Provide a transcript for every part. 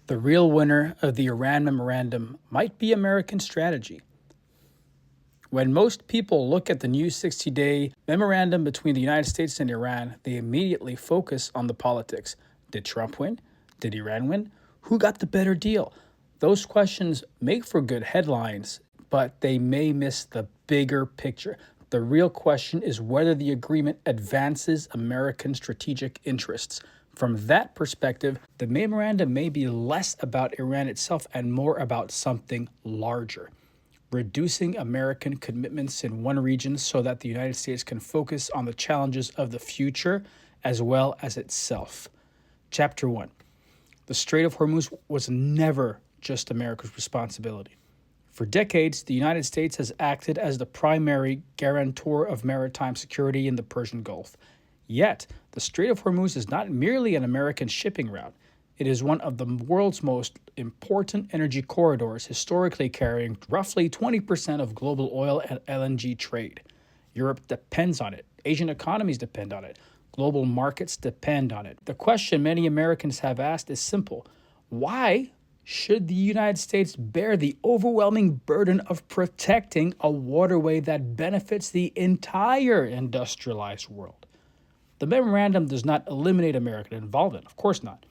The real winner of the Iran memorandum might be American strategy. When most people look at the new 60-day memorandum between the United States and Iran, they immediately focus on the politics. Did Trump win? Did Iran win? Who got the better deal? Those questions make for good headlines, but they may miss the bigger picture. The real question is whether the agreement advances American strategic interests. From that perspective, the memorandum may be less about Iran itself and more about something larger. Reducing American commitments in one region so that the United States can focus on the challenges of the future as well as itself. Chapter 1. The Strait of Hormuz was never just America's responsibility. For decades, the United States has acted as the primary guarantor of maritime security in the Persian Gulf. Yet, the Strait of Hormuz is not merely an American shipping route. It is one of the world's most important energy corridors, historically carrying roughly 20% of global oil and LNG trade. Europe depends on it. Asian economies depend on it. Global markets depend on it. The question many Americans have asked is simple. Why should the United States bear the overwhelming burden of protecting a waterway that benefits the entire industrialized world? The memorandum does not eliminate American involvement, of course not.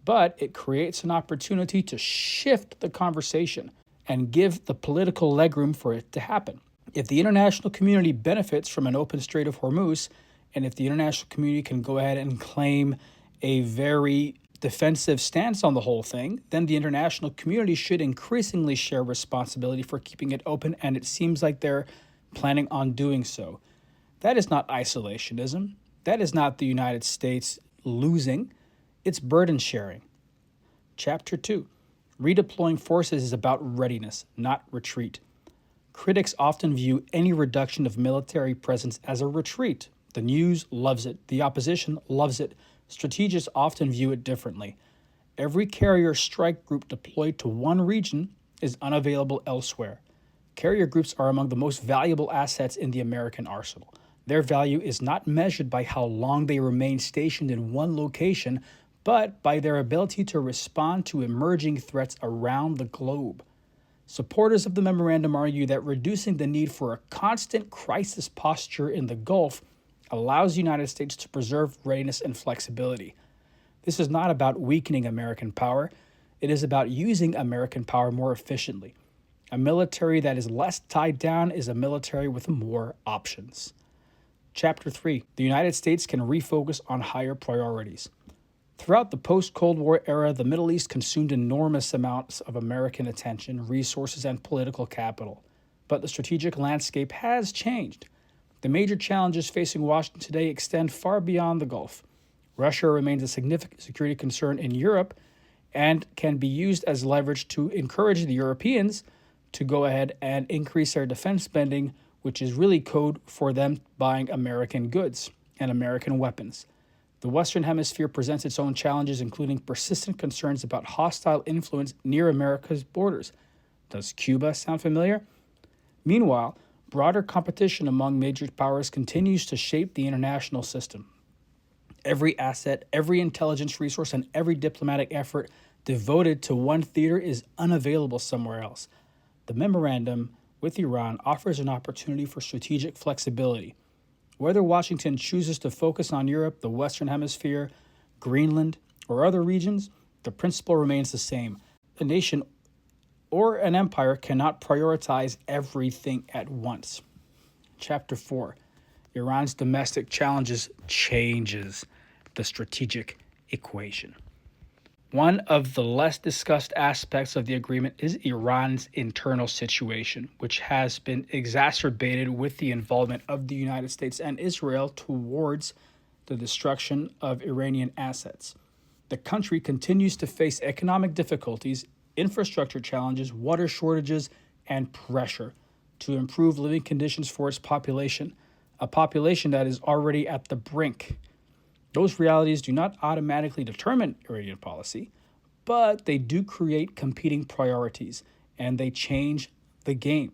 But it creates an opportunity to shift the conversation and give the political legroom for it to happen. If the international community benefits from an open Strait of Hormuz, and if the international community can go ahead and claim a very defensive stance on the whole thing, then the international community should increasingly share responsibility for keeping it open, and it seems like they're planning on doing so. That is not isolationism. That is not the United States losing. It's burden sharing. Chapter 2. Redeploying forces is about readiness, not retreat. Critics often view any reduction of military presence as a retreat. The news loves it. The opposition loves it. Strategists often view it differently. Every carrier strike group deployed to one region is unavailable elsewhere. Carrier groups are among the most valuable assets in the American arsenal. Their value is not measured by how long they remain stationed in one location, but by their ability to respond to emerging threats around the globe. Supporters of the memorandum argue that reducing the need for a constant crisis posture in the Gulf allows the United States to preserve readiness and flexibility. This is not about weakening American power. It is about using American power more efficiently. A military that is less tied down is a military with more options. Chapter 3. The United States can refocus on higher priorities. Throughout the post-Cold War era, the Middle East consumed enormous amounts of American attention, resources, and political capital. But the strategic landscape has changed. The major challenges facing Washington today extend far beyond the Gulf. Russia remains a significant security concern in Europe and can be used as leverage to encourage the Europeans to go ahead and increase their defense spending, which is really code for them buying American goods and American weapons. The Western Hemisphere presents its own challenges, including persistent concerns about hostile influence near America's borders. Does Cuba sound familiar? Meanwhile, broader competition among major powers continues to shape the international system. Every asset, every intelligence resource, and every diplomatic effort devoted to one theater is unavailable somewhere else. The memorandum with Iran offers an opportunity for strategic flexibility. Whether Washington chooses to focus on Europe, the Western Hemisphere, Greenland, or other regions, the principle remains the same. A nation or an empire cannot prioritize everything at once. Chapter 4. Iran's domestic challenges changes the strategic equation. One of the less discussed aspects of the agreement is Iran's internal situation, which has been exacerbated with the involvement of the United States and Israel towards the destruction of Iranian assets. The country continues to face economic difficulties, infrastructure challenges, water shortages, and pressure to improve living conditions for its population, a population that is already at the brink. Those realities do not automatically determine Iranian policy, but they do create competing priorities, and they change the game.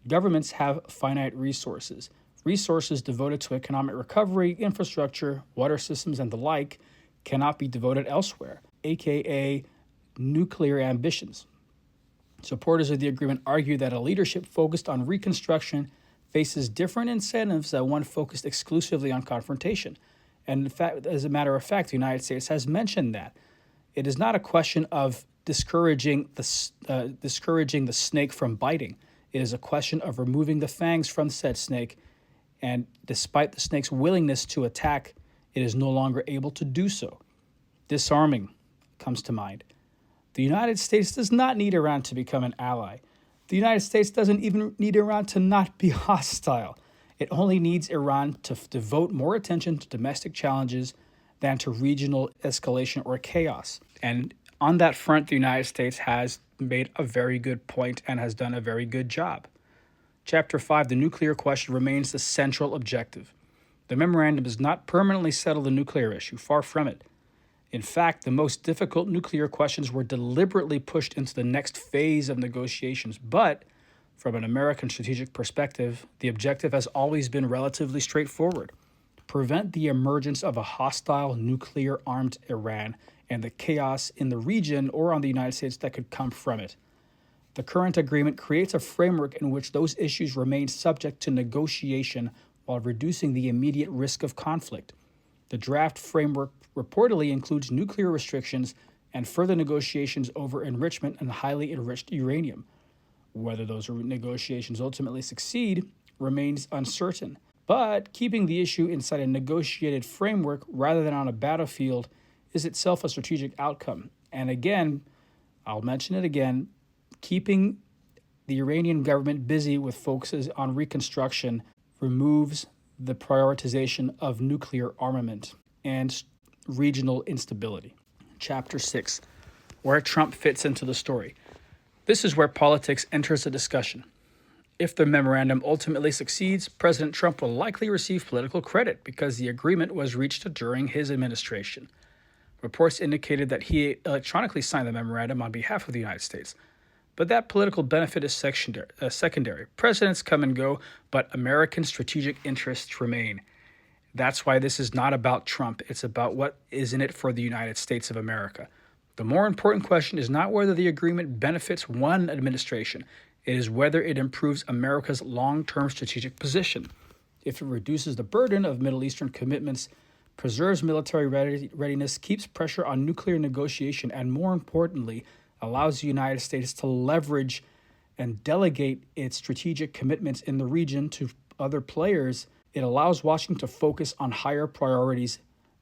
Governments have finite resources. Resources devoted to economic recovery, infrastructure, water systems, and the like cannot be devoted elsewhere, aka nuclear ambitions. Supporters of the agreement argue that a leadership focused on reconstruction faces different incentives than one focused exclusively on confrontation. And in fact, as a matter of fact, the United States has mentioned that. It is not a question of discouraging the snake from biting. It is a question of removing the fangs from said snake, and despite the snake's willingness to attack, it is no longer able to do so. Disarming comes to mind. The United States does not need Iran to become an ally. The United States doesn't even need Iran to not be hostile. It only needs Iran to devote more attention to domestic challenges than to regional escalation or chaos. And on that front, the United States has made a very good point and has done a very good job. Chapter 5, the nuclear question remains the central objective. The memorandum does not permanently settle the nuclear issue, far from it. In fact, the most difficult nuclear questions were deliberately pushed into the next phase of negotiations, but from an American strategic perspective, the objective has always been relatively straightforward: prevent the emergence of a hostile nuclear-armed Iran and the chaos in the region or on the United States that could come from it. The current agreement creates a framework in which those issues remain subject to negotiation while reducing the immediate risk of conflict. The draft framework reportedly includes nuclear restrictions and further negotiations over enrichment and highly enriched uranium. Whether those negotiations ultimately succeed remains uncertain. But keeping the issue inside a negotiated framework rather than on a battlefield is itself a strategic outcome. And again, I'll mention it again, keeping the Iranian government busy with focuses on reconstruction removes the prioritization of nuclear armament and regional instability. Chapter 6, where Trump fits into the story. This is where politics enters the discussion. If the memorandum ultimately succeeds, President Trump will likely receive political credit because the agreement was reached during his administration. Reports indicated that he electronically signed the memorandum on behalf of the United States. But that political benefit is secondary. Presidents come and go, but American strategic interests remain. That's why this is not about Trump. It's about what is in it for the United States of America. The more important question is not whether the agreement benefits one administration. It is whether it improves America's long-term strategic position. If it reduces the burden of Middle Eastern commitments, preserves military readiness, keeps pressure on nuclear negotiation, and more importantly, allows the United States to leverage and delegate its strategic commitments in the region to other players, it allows Washington to focus on higher priorities.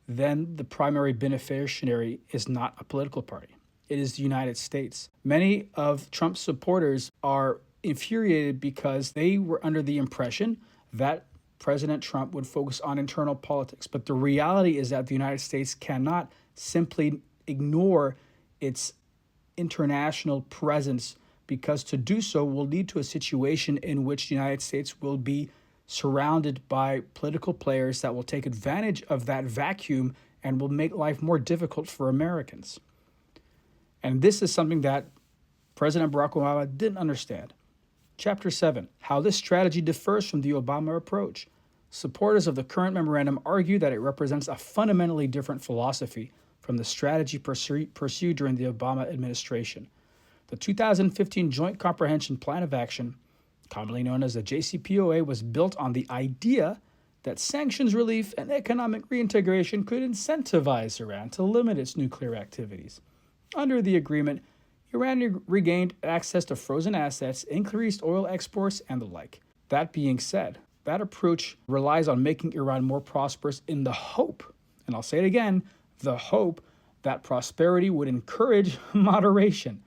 Then the primary beneficiary is not a political party. It is the United States. Many of Trump's supporters are infuriated because they were under the impression that President Trump would focus on internal politics. But the reality is that the United States cannot simply ignore its international presence, because to do so will lead to a situation in which the United States will be surrounded by political players that will take advantage of that vacuum and will make life more difficult for Americans. And this is something that President Barack Obama didn't understand. Chapter 7, how this strategy differs from the Obama approach. Supporters of the current memorandum argue that it represents a fundamentally different philosophy from the strategy pursued during the Obama administration. The 2015 Joint Comprehension Plan of Action, commonly known as the JCPOA, was built on the idea that sanctions relief and economic reintegration could incentivize Iran to limit its nuclear activities. Under the agreement, Iran regained access to frozen assets, increased oil exports, and the like. That being said, that approach relies on making Iran more prosperous in the hope, and I'll say it again, the hope that prosperity would encourage moderation.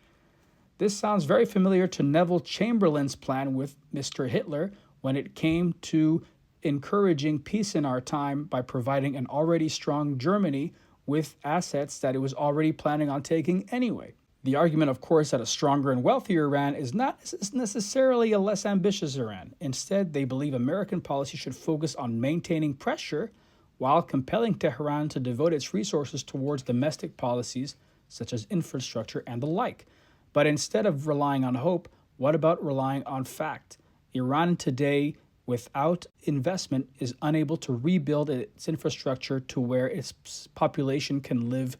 This sounds very familiar to Neville Chamberlain's plan with Mr. Hitler when it came to encouraging peace in our time by providing an already strong Germany with assets that it was already planning on taking anyway. The argument, of course, that a stronger and wealthier Iran is not necessarily a less ambitious Iran. Instead, they believe American policy should focus on maintaining pressure while compelling Tehran to devote its resources towards domestic policies such as infrastructure and the like. But instead of relying on hope, what about relying on fact? Iran today, without investment, is unable to rebuild its infrastructure to where its population can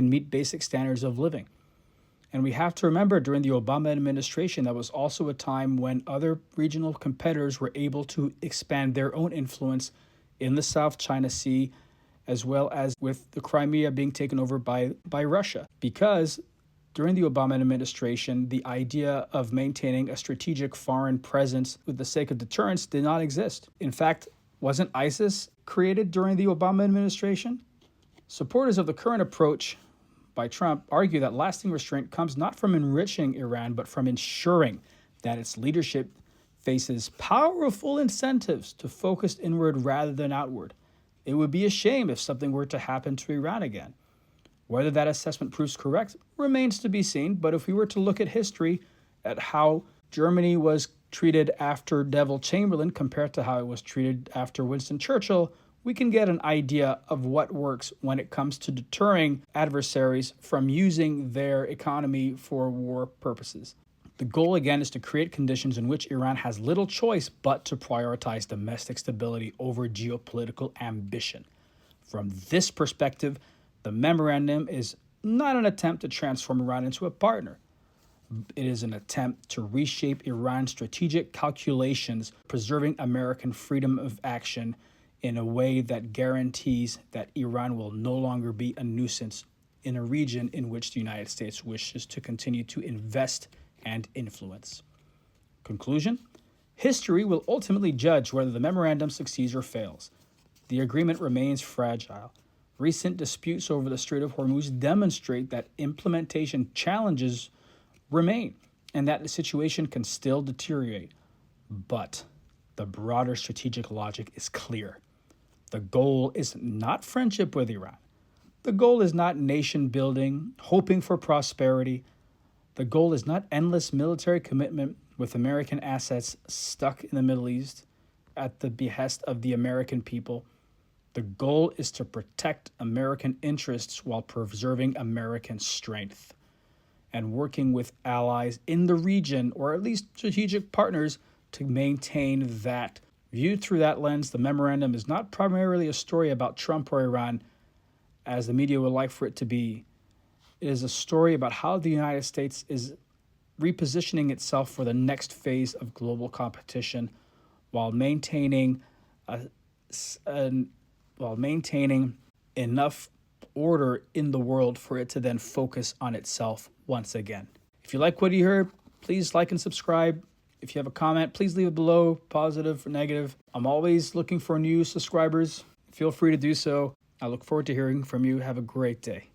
meet basic standards of living. And we have to remember during the Obama administration, that was also a time when other regional competitors were able to expand their own influence in the South China Sea, as well as with the Crimea being taken over by Russia. Because during the Obama administration, the idea of maintaining a strategic foreign presence with the sake of deterrence did not exist. In fact, wasn't ISIS created during the Obama administration? Supporters of the current approach by Trump argue that lasting restraint comes not from enriching Iran, but from ensuring that its leadership faces powerful incentives to focus inward rather than outward. It would be a shame if something were to happen to Iran again. Whether that assessment proves correct remains to be seen, but if we were to look at history, at how Germany was treated after Neville Chamberlain compared to how it was treated after Winston Churchill, we can get an idea of what works when it comes to deterring adversaries from using their economy for war purposes. The goal, again, is to create conditions in which Iran has little choice but to prioritize domestic stability over geopolitical ambition. From this perspective, the memorandum is not an attempt to transform Iran into a partner. It is an attempt to reshape Iran's strategic calculations, preserving American freedom of action in a way that guarantees that Iran will no longer be a nuisance in a region in which the United States wishes to continue to invest and influence. Conclusion: history will ultimately judge whether the memorandum succeeds or fails. The agreement remains fragile. Recent disputes over the Strait of Hormuz demonstrate that implementation challenges remain and that the situation can still deteriorate. But the broader strategic logic is clear. The goal is not friendship with Iran. The goal is not nation building, hoping for prosperity. The goal is not endless military commitment with American assets stuck in the Middle East at the behest of the American people. The goal is to protect American interests while preserving American strength and working with allies in the region, or at least strategic partners, to maintain that. Viewed through that lens, the memorandum is not primarily a story about Trump or Iran, as the media would like for it to be. It is a story about how the United States is repositioning itself for the next phase of global competition while maintaining enough order in the world for it to then focus on itself once again. If you like what you heard, please like and subscribe. If you have a comment, please leave it below, positive or negative. I'm always looking for new subscribers. Feel free to do so. I look forward to hearing from you. Have a great day.